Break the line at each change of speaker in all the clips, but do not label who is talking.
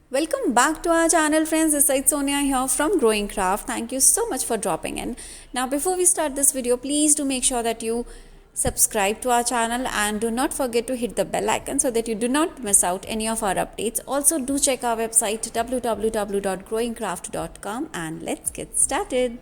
Welcome back to our channel, friends. This is Sonia here from Growing Craft. Thank you so much for dropping in. Now, before we start this video, please do make sure that you subscribe to our channel and do not forget to hit the bell icon so that you do not miss out any of our updates. Also, do check our website www.growingcraft.com and let's get started.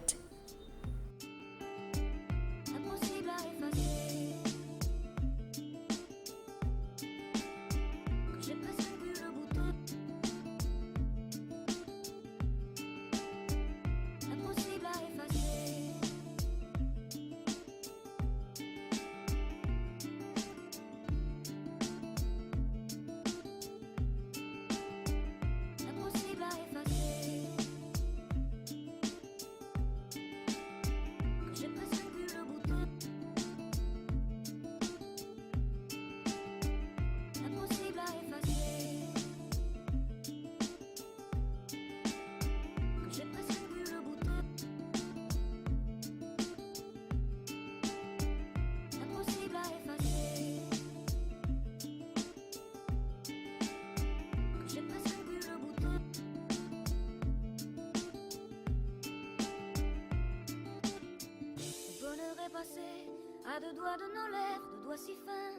À deux doigts de nos lèvres, deux doigts si fins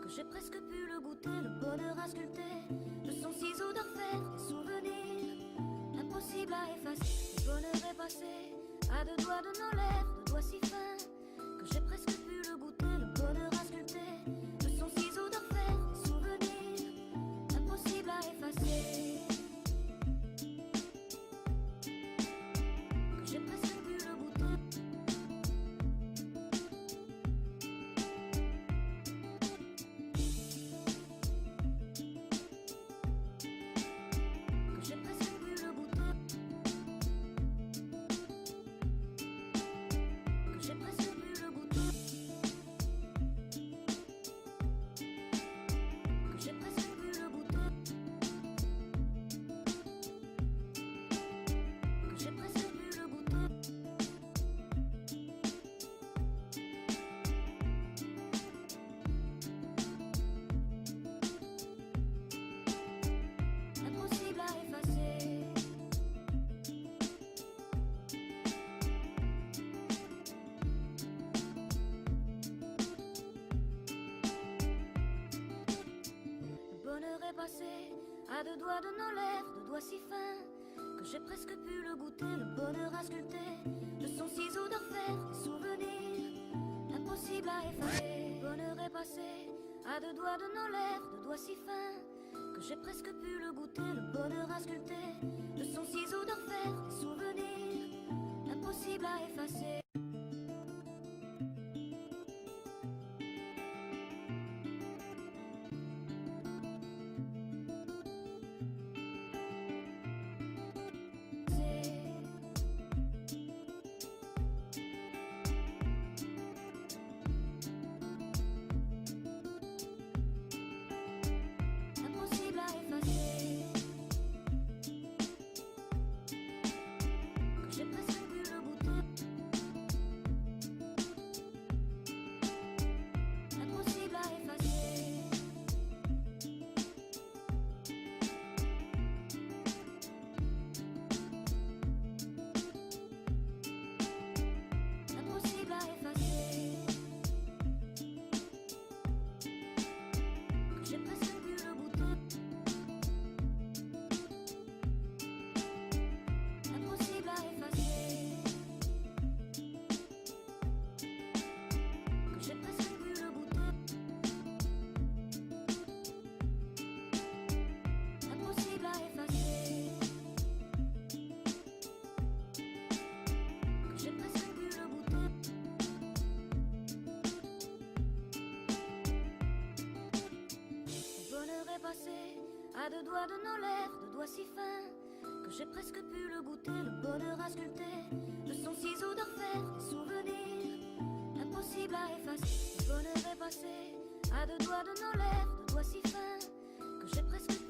que j'ai presque pu le goûter, le bonheur à sculpter de son ciseau d'orfèvre, des souvenirs impossibles à effacer. Le bonheur est passé à deux doigts de nos lèvres, deux doigts si fins que j'ai presque pu le goûter, le bonheur à sculpter de son ciseau d'orfèvre, des souvenirs impossibles à effacer. Que j'ai presque pu le goûter. Passé à deux doigts de nos lèvres, deux doigts si fins que j'ai presque pu le goûter, le bonheur à sculpter de son ciseau d'orfèvre, des souvenirs impossibles à effacer. Le bonheur est passé à deux doigts de nos lèvres, deux doigts si fins que j'ai presque pu le goûter, le bonheur à sculpter de son ciseau d'orfèvre, des souvenirs impossibles à effacer. À deux doigts de nos lèvres, deux doigts si fins que j'ai presque pu le goûter, le bonheur à sculpter de son ciseau d'orfèvre, des souvenirs impossibles à effacer. Le bonheur est passé à deux doigts de nos lèvres, deux doigts si fins que j'ai presque